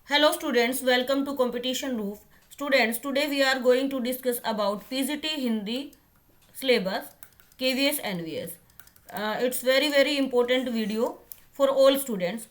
Hello students, welcome to Competition Roof. Students, today we are going to discuss about PGT Hindi syllabus, KVS NVS. It's very important video for all students.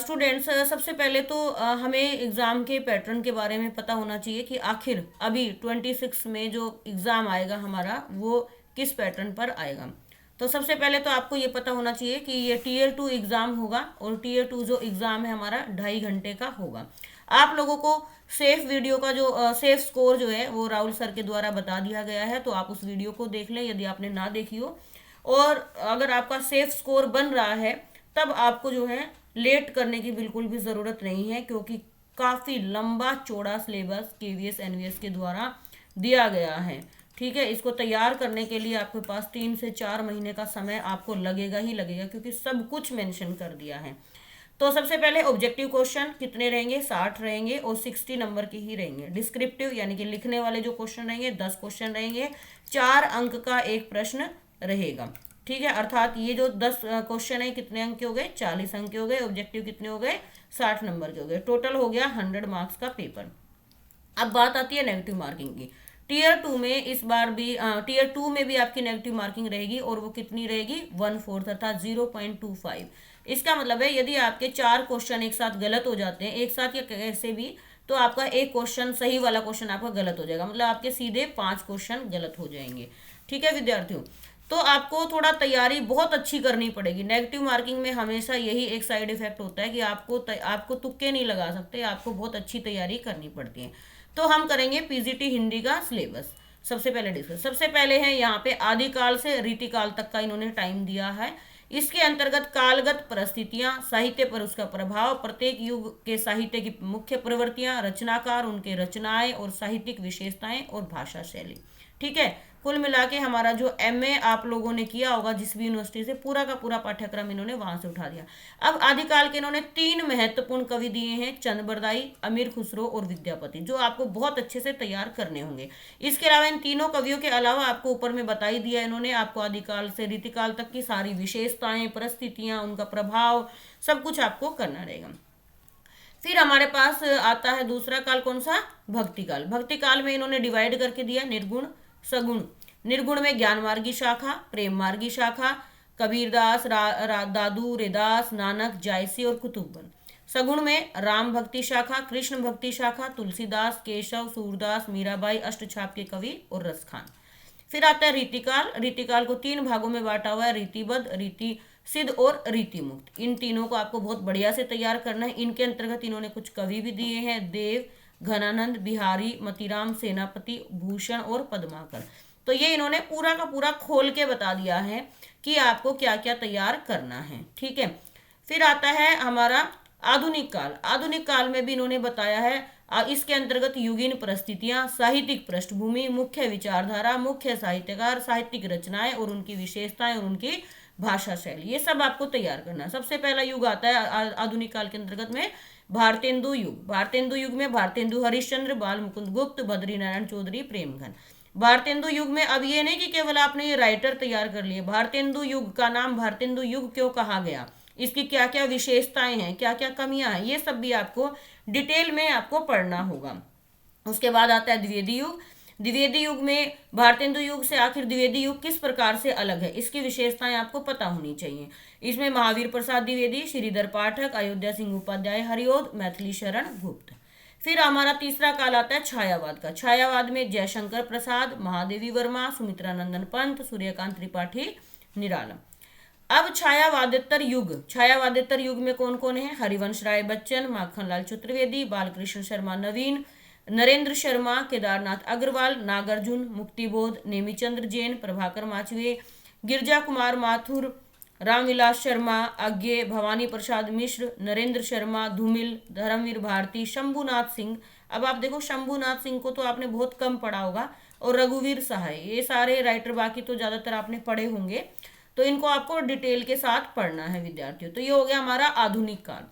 Students सबसे पहले तो हमें exam के pattern के बारे में पता होना चाहिए कि आखिर अभी 26 में जो एग्ज़ाम आएगा हमारा वो किस पैटर्न पर आएगा। तो सबसे पहले तो आपको ये पता होना चाहिए कि ये टीयर 2 एग्ज़ाम होगा और टीयर 2 जो एग्ज़ाम है हमारा 2.5 घंटे का होगा। आप लोगों को सेफ वीडियो का जो सेफ स्कोर जो है वो राहुल सर के द्वारा बता दिया गया है, तो आप उस वीडियो को देख लें यदि आपने ना देखी हो। और अगर आपका सेफ स्कोर बन रहा है तब आपको जो है लेट करने की बिल्कुल भी ज़रूरत नहीं है, क्योंकि काफ़ी लंबा चौड़ा सिलेबस केवीएस एनवीएस के द्वारा दिया गया है। ठीक है, इसको तैयार करने के लिए आपके पास 3 से 4 महीने का समय आपको लगेगा ही लगेगा, क्योंकि सब कुछ मेंशन कर दिया है। तो सबसे पहले ऑब्जेक्टिव क्वेश्चन कितने रहेंगे, 60 रहेंगे और 60 नंबर के ही रहेंगे। डिस्क्रिप्टिव यानी कि लिखने वाले जो क्वेश्चन रहेंगे 10 क्वेश्चन रहेंगे, 4 अंक का एक प्रश्न रहेगा। ठीक है, अर्थात ये जो 10 क्वेश्चन है कितने अंक के हो गए, 40 अंक के हो गए। ऑब्जेक्टिव कितने हो गए, 60 नंबर के हो गए। टोटल हो गया 100 मार्क्स का पेपर। अब बात आती है नेगेटिव मार्किंग की। टीयर 2 में इस बार भी टीयर 2 में भी आपकी नेगेटिव मार्किंग रहेगी, और वो कितनी रहेगी, 1/4 अर्थात 0.25। इसका मतलब है यदि आपके 4 क्वेश्चन एक साथ गलत हो जाते हैं, एक साथ या कैसे भी, तो आपका एक क्वेश्चन सही वाला क्वेश्चन आपका गलत हो जाएगा, मतलब आपके सीधे 5 क्वेश्चन गलत हो जाएंगे। ठीक है विद्यार्थियों, तो आपको थोड़ा तैयारी बहुत अच्छी करनी पड़ेगी। नेगेटिव मार्किंग में हमेशा यही एक साइड इफेक्ट होता है कि आपको तुक्के नहीं लगा सकते, आपको बहुत अच्छी तैयारी करनी पड़ती है। तो हम करेंगे पीजीटी हिंदी का सिलेबस। सबसे पहले डिस्कस, सबसे पहले है यहाँ पे आदिकाल से रीतिकाल तक का इन्होंने टाइम दिया है। इसके अंतर्गत कालगत परिस्थितियां, साहित्य पर उसका प्रभाव, प्रत्येक युग के साहित्य की मुख्य प्रवृत्तियां, रचनाकार, उनके रचनाएं और साहित्यिक विशेषताएं और भाषा शैली। ठीक है, कुल मिला के हमारा जो एमए आप लोगों ने किया होगा जिस भी यूनिवर्सिटी से, पूरा का पूरा पाठ्यक्रम इन्होंने वहां से उठा दिया। अब आदिकाल के इन्होंने 3 महत्वपूर्ण कवि दिए हैं, चंद बरदाई, अमीर खुसरो और विद्यापति, जो आपको बहुत अच्छे से तैयार करने होंगे। इसके अलावा इन तीनों कवियों के अलावा आपको ऊपर में बता ही दिया इन्होंने, आपको आदिकाल से रीतिकाल तक की सारी विशेषताएं, परिस्थितियां, उनका प्रभाव, सब कुछ आपको करना रहेगा। फिर हमारे पास आता है दूसरा काल, कौन सा, भक्ति काल। भक्ति काल में इन्होंने डिवाइड करके दिया निर्गुण सगुण। निर्गुण में ज्ञान मार्गी शाखा, प्रेम मार्गी शाखा, कबीरदास, दादू, रेदास, नानक, जायसी और कुतुबन। सगुण में राम भक्ति शाखा, कृष्ण भक्ति शाखा, तुलसीदास, केशव, सूरदास, मीराबाई, अष्टछाप के कवि और रसखान। फिर आता है रीतिकाल। रीतिकाल को 3 भागों में बांटा हुआ है, रीतिबद्ध, रीति सिद्ध और रीति मुक्त। इन तीनों को आपको बहुत बढ़िया से तैयार करना है। इनके अंतर्गत इन्होंने कुछ कवि भी दिए हैं, देव, घनानंद, बिहारी, मतीराम, सेनापति, भूषण और पद्माकर। तो ये इन्होंने पूरा का पूरा खोल के बता दिया है कि आपको क्या क्या तैयार करना है। ठीक है, फिर आता है हमारा आधुनिक काल। आधुनिक काल में भी इन्होंने बताया है, इसके अंतर्गत युगीन परिस्थितियां, साहित्यिक पृष्ठभूमि, मुख्य विचारधारा, मुख्य साहित्यकार, साहित्यिक रचनाएं और उनकी विशेषताएं और उनकी भाषा शैली, ये सब आपको तैयार करना है। सबसे पहला युग आता है आधुनिक काल के अंतर्गत में भारतेंदु युग। भारतेंदु युग में भारतेंदु हरिश्चंद्र, बाल मुकुंद गुप्त, बद्री नारायण चौधरी, प्रेमघन। भारतेंदु युग में अब ये नहीं कि केवल आपने ये राइटर तैयार कर लिए, भारतेंदु युग का नाम भारतेंदु युग क्यों कहा गया, इसकी क्या क्या विशेषताएं हैं, क्या क्या कमियां हैं, ये सब भी आपको डिटेल में आपको पढ़ना होगा। उसके बाद आता है द्विवेदी युग। द्विवेदी युग में भारतेंदु युग से आखिर द्विवेदी युग किस प्रकार से अलग है, इसकी विशेषताएं आपको पता होनी चाहिए। इसमें महावीर प्रसाद द्विवेदी, श्रीधर पाठक, अयोध्या सिंह उपाध्याय हरिओद, मैथिली शरण गुप्त। फिर हमारा तीसरा काल आता है छायावाद का। छायावाद में जयशंकर प्रसाद, महादेवी वर्मा, सुमित्रा नंदन पंत, सूर्यकांत त्रिपाठी, निराला। अब छायावादेतर युग। छायावादेतर युग में कौन कौन है, हरिवंश राय बच्चन, माखनलाल चतुर्वेदी, बालकृष्ण शर्मा नवीन, नरेंद्र शर्मा, केदारनाथ अग्रवाल, नागार्जुन, मुक्तिबोध, नेमीचंद्र जैन, प्रभाकर माचवे, गिरजा कुमार माथुर, रामविलास शर्मा, अज्ञे, भवानी प्रसाद मिश्र, नरेंद्र शर्मा, धूमिल, धर्मवीर भारती, शंभुनाथ सिंह। अब आप देखो शंभुनाथ सिंह को तो आपने बहुत कम पढ़ा होगा, और रघुवीर सहाय, ये सारे राइटर बाकी तो ज़्यादातर आपने पढ़े होंगे, तो इनको आपको डिटेल के साथ पढ़ना है विद्यार्थियों। तो ये हो गया हमारा आधुनिक काल।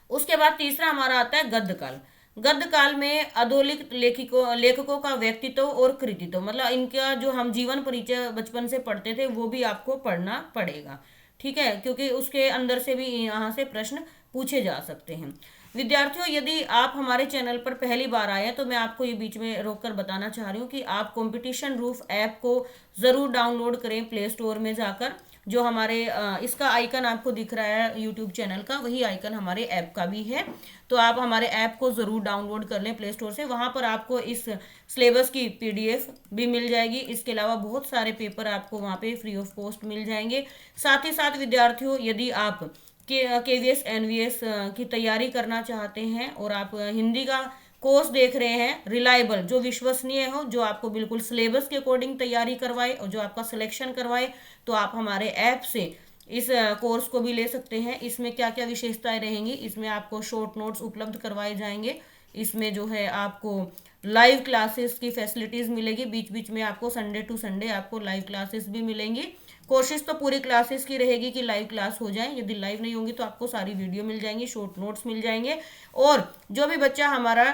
उसके बाद तीसरा हमारा आता है गद्य काल। गद्य काल में अधोलिखित लेखकों का व्यक्तित्व और कृतित्व, मतलब इनका जो हम जीवन परिचय बचपन से पढ़ते थे वो भी आपको पढ़ना पड़ेगा। ठीक है, क्योंकि उसके अंदर से भी यहाँ से प्रश्न पूछे जा सकते हैं। विद्यार्थियों, यदि आप हमारे चैनल पर पहली बार आए हैं तो मैं आपको ये बीच में रोककर बताना चाह रही हूँ कि आप कंपटीशन रूफ ऐप को ज़रूर डाउनलोड करें प्ले स्टोर में जाकर। जो हमारे इसका आइकन आपको दिख रहा है यूट्यूब चैनल का, वही आइकन हमारे ऐप का भी है। तो आप हमारे ऐप को ज़रूर डाउनलोड कर लें प्ले स्टोर से। वहाँ पर आपको इस सिलेबस की पीडीएफ भी मिल जाएगी। इसके अलावा बहुत सारे पेपर आपको वहाँ पे फ्री ऑफ कॉस्ट मिल जाएंगे। साथ ही साथ विद्यार्थियों, यदि आप केवीएस एनवीएस की तैयारी करना चाहते हैं और आप हिंदी का कोर्स देख रहे हैं, रिलायबल, जो विश्वसनीय हो, जो आपको बिल्कुल सिलेबस के अकॉर्डिंग तैयारी करवाए और जो आपका सिलेक्शन करवाए, तो आप हमारे ऐप से इस कोर्स को भी ले सकते हैं। इसमें क्या क्या विशेषताएं रहेंगी, इसमें आपको शॉर्ट नोट्स उपलब्ध करवाए जाएंगे। इसमें जो है आपको लाइव क्लासेस की फैसिलिटीज़ मिलेगी। बीच बीच में आपको संडे टू संडे आपको लाइव क्लासेस भी मिलेंगी। कोशिश तो पूरी क्लासेस की रहेगी कि लाइव क्लास हो जाए। यदि लाइव नहीं होंगी तो आपको सारी वीडियो मिल जाएंगी, शॉर्ट नोट्स मिल जाएंगे। और जो भी बच्चा हमारा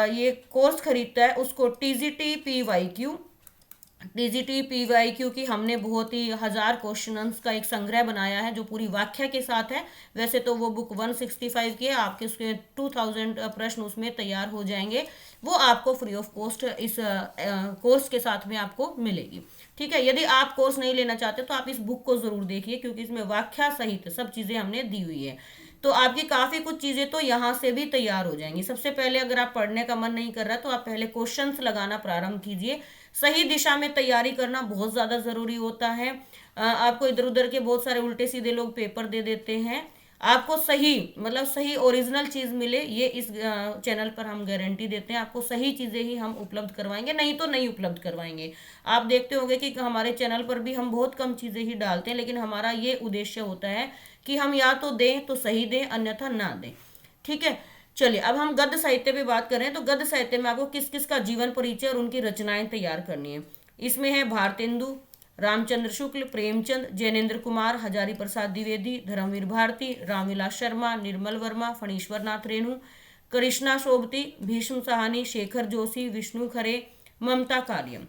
ये कोर्स खरीदता है उसको टीजीटी पीवाईक्यू की हमने बहुत ही 1000 क्वेश्चंस का एक संग्रह बनाया है जो पूरी व्याख्या के साथ है। वैसे तो वो बुक 165 की है, आपके उसके 2000 प्रश्न उसमें तैयार हो जाएंगे। वो आपको फ्री ऑफ कॉस्ट इस कोर्स के साथ में आपको मिलेगी। ठीक है, यदि आप कोर्स नहीं लेना चाहते तो आप इस बुक को जरूर देखिए, क्योंकि इसमें व्याख्या सहित सब चीजें हमने दी हुई है। तो आपकी काफी कुछ चीजें तो यहाँ से भी तैयार हो जाएंगी। सबसे पहले अगर आप पढ़ने का मन नहीं कर रहा तो आप पहले क्वेश्चंस लगाना प्रारंभ कीजिए। सही दिशा में तैयारी करना बहुत ज्यादा जरूरी होता है। आपको इधर उधर के बहुत सारे उल्टे सीधे लोग पेपर दे देते हैं। आपको सही, मतलब सही ओरिजिनल चीज मिले, ये इस चैनल पर हम गारंटी देते हैं। आपको सही चीजें ही हम उपलब्ध करवाएंगे, नहीं तो नहीं उपलब्ध करवाएंगे। आप देखते होंगे कि हमारे चैनल पर भी हम बहुत कम चीजें ही डालते हैं, लेकिन हमारा ये उद्देश्य होता है कि हम या तो दें तो सही दें, अन्यथा ना दें। ठीक है, चलिए अब हम गद्य साहित्य पे बात करें तो गद्य साहित्य में आपको किस किस का जीवन परिचय और उनकी रचनाएं तैयार करनी है। इसमें है भारतेंदु, रामचंद्र शुक्ल, प्रेमचंद, जैनेन्द्र कुमार, हजारी प्रसाद द्विवेदी, धर्मवीर भारती, रामविलास शर्मा, निर्मल वर्मा, फणीश्वर नाथ रेणु, कृष्णा शोभती, भीष्म साहनी, शेखर जोशी, विष्णु खरे, ममता कालियम।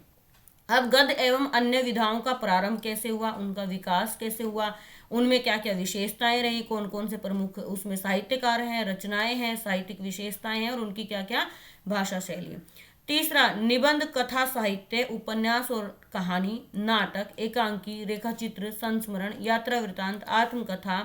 अब गद्य एवं अन्य विधाओं का प्रारंभ कैसे हुआ, उनका विकास कैसे हुआ, उनमें क्या क्या विशेषताएं रही, कौन कौन से प्रमुख उसमें साहित्यकार हैं, रचनाएं हैं, साहित्यिक विशेषताएं हैं और उनकी क्या क्या भाषा शैली है। तीसरा, निबंध, कथा साहित्य, उपन्यास और कहानी, नाटक, एकांकी, रेखाचित्र, संस्मरण, यात्रा वृत्तांत, आत्मकथा,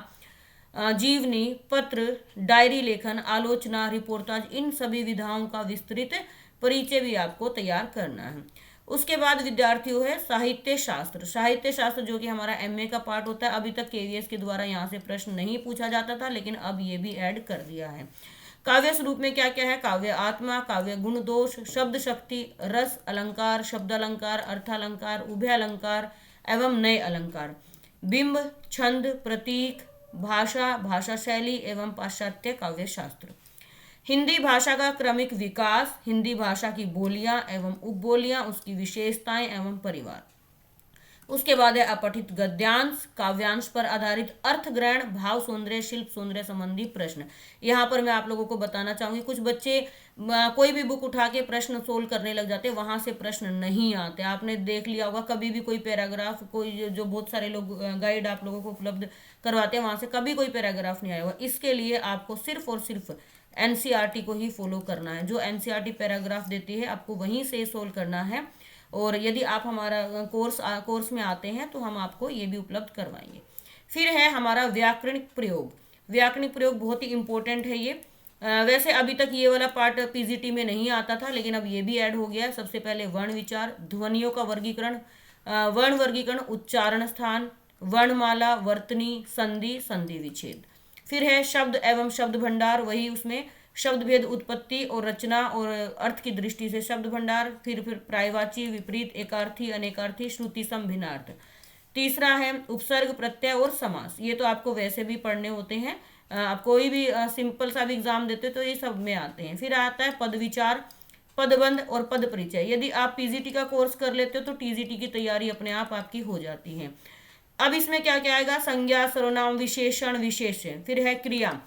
जीवनी, पत्र, डायरी लेखन, आलोचना, रिपोर्टाज, इन सभी विधाओं का विस्तृत परिचय भी आपको तैयार करना है। उसके बाद विद्यार्थियों है साहित्य शास्त्र। साहित्य शास्त्र जो कि हमारा एमए का पार्ट होता है। अभी तक केवीएस के द्वारा यहाँ से प्रश्न नहीं पूछा जाता था, लेकिन अब ये भी ऐड कर दिया है। काव्य स्वरूप में क्या क्या है, काव्य आत्मा, काव्य गुण दोष, शब्द शक्ति, रस अलंकार, शब्द अलंकार, अर्थालंकार, उभय अलंकार एवं नए अलंकार, बिंब, छंद, प्रतीक, भाषा, भाषा शैली एवं पाश्चात्य काव्य शास्त्र। हिंदी भाषा का क्रमिक विकास, हिंदी भाषा की बोलियां एवं उपबोलियां, उसकी विशेषताएं एवं परिवार। उसके बाद है अपठित गद्यांश, काव्यांश पर आधारित अर्थ ग्रहण, भाव सौंदर्य, शिल्प सौंदर्य संबंधी प्रश्न। यहाँ पर मैं आप लोगों को बताना चाहूंगी, कुछ बच्चे कोई भी बुक उठा के प्रश्न सोल्व करने लग जाते, वहां से प्रश्न नहीं आते। आपने देख लिया होगा कभी भी कोई पैराग्राफ, कोई जो बहुत सारे लोग गाइड आप लोगों को उपलब्ध करवाते हैं, वहां से कभी कोई पैराग्राफ नहीं आया हुआ। इसके लिए आपको सिर्फ और सिर्फ एनसीईआरटी को ही फॉलो करना है। जो एनसीईआरटी पैराग्राफ देती है आपको वहीं से सोल्व करना है। और यदि आप हमारा कोर्स में आते हैं तो हम आपको ये भी उपलब्ध करवाएंगे। फिर है हमारा व्याकरणिक प्रयोग। व्याकरणिक प्रयोग बहुत ही इंपॉर्टेंट है ये। वैसे अभी तक ये वाला पार्ट पीजीटी में नहीं आता था, लेकिन अब ये भी ऐड हो गया है। सबसे पहले वर्ण विचार, ध्वनियों का वर्गीकरण, वर्ण वर्गीकरण, उच्चारण स्थान, वर्णमाला, वर्तनी, संधि, संधि विच्छेद। फिर है शब्द एवं शब्द भंडार, वही उसमें शब्द भेद, उत्पत्ति और रचना और अर्थ की दृष्टि से शब्द भंडार। फिर प्रायवाची, विपरीत, एकार्थी, अनेकार्थी, श्रुति सम, भिन्नार्थ। तीसरा है उपसर्ग, प्रत्यय और समास। ये तो आपको वैसे भी पढ़ने होते हैं, आप कोई भी सिंपल सा भी एग्जाम देते तो ये सब में आते हैं। फिर आता है पद विचार, पदबंध और पद परिचय। यदि आप पीजीटी का कोर्स कर लेते हो तो टीजीटी की तैयारी अपने आप आपकी हो जाती है। अब इसमें क्या क्या आएगा, संज्ञा, सर्वनाम, विशेषण, विशेष्य। फिर है क्रिया,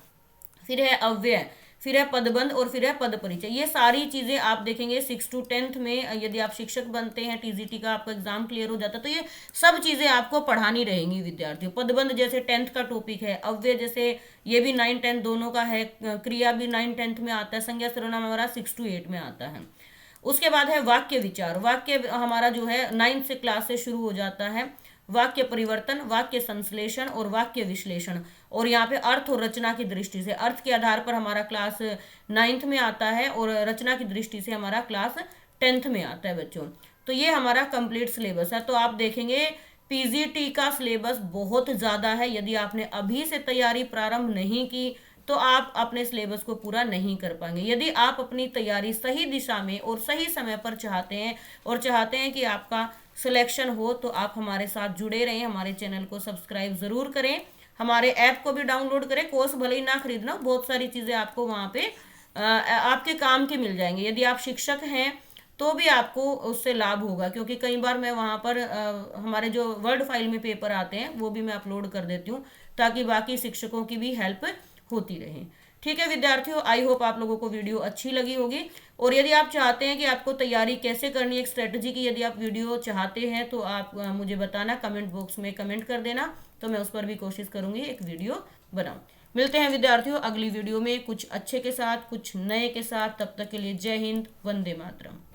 फिर है अव्यय, फिर है पदबंध और फिर है पद परिचय। ये सारी चीज़ें आप देखेंगे 6 to 10th में, यदि आप शिक्षक बनते हैं, टीजीटी का आपका एग्जाम क्लियर हो जाता है, तो ये सब चीज़ें आपको पढ़ानी रहेंगी विद्यार्थियों। पदबंध जैसे 10th का टॉपिक है, अव्यय जैसे ये भी 9 10 दोनों का है, क्रिया भी 9 10th में आता है, संज्ञा सर्वनाम हमारा 6 to 8 में आता है। उसके बाद है वाक्य विचार। वाक्य हमारा जो है 9th से क्लास से शुरू हो जाता है। वाक्य परिवर्तन, वाक्य संश्लेषण और वाक्य विश्लेषण, और यहाँ पे अर्थ और रचना की दृष्टि से, अर्थ के आधार पर हमारा क्लास 9th में आता है और रचना की दृष्टि से हमारा क्लास 10th में आता है बच्चों। तो ये हमारा कंप्लीट सिलेबस है। तो आप देखेंगे पीजीटी का सिलेबस बहुत ज़्यादा है। यदि आपने अभी से तैयारी प्रारंभ नहीं की तो आप अपने सिलेबस को पूरा नहीं कर पाएंगे। यदि आप अपनी तैयारी सही दिशा में और सही समय पर चाहते हैं और चाहते हैं कि आपका सिलेक्शन हो, तो आप हमारे साथ जुड़े रहें, हमारे चैनल को सब्सक्राइब ज़रूर करें, हमारे ऐप को भी डाउनलोड करें। कोर्स भले ही ना खरीदना, बहुत सारी चीज़ें आपको वहाँ पे आपके काम की मिल जाएंगी। यदि आप शिक्षक हैं तो भी आपको उससे लाभ होगा, क्योंकि कई बार मैं वहाँ पर हमारे जो वर्ड फाइल में पेपर आते हैं वो भी मैं अपलोड कर देती हूँ, ताकि बाकी शिक्षकों की भी हेल्प होती रहे। ठीक है विद्यार्थियों, आई होप आप लोगों को वीडियो अच्छी लगी होगी। और यदि आप चाहते हैं कि आपको तैयारी कैसे करनी है, एक स्ट्रेटजी की यदि आप वीडियो चाहते हैं तो आप मुझे बताना, कमेंट बॉक्स में कमेंट कर देना, तो मैं उस पर भी कोशिश करूंगी एक वीडियो बनाऊं। मिलते हैं विद्यार्थियों अगली वीडियो में कुछ अच्छे के साथ, कुछ नए के साथ। तब तक के लिए जय हिंद, वंदे मातरम।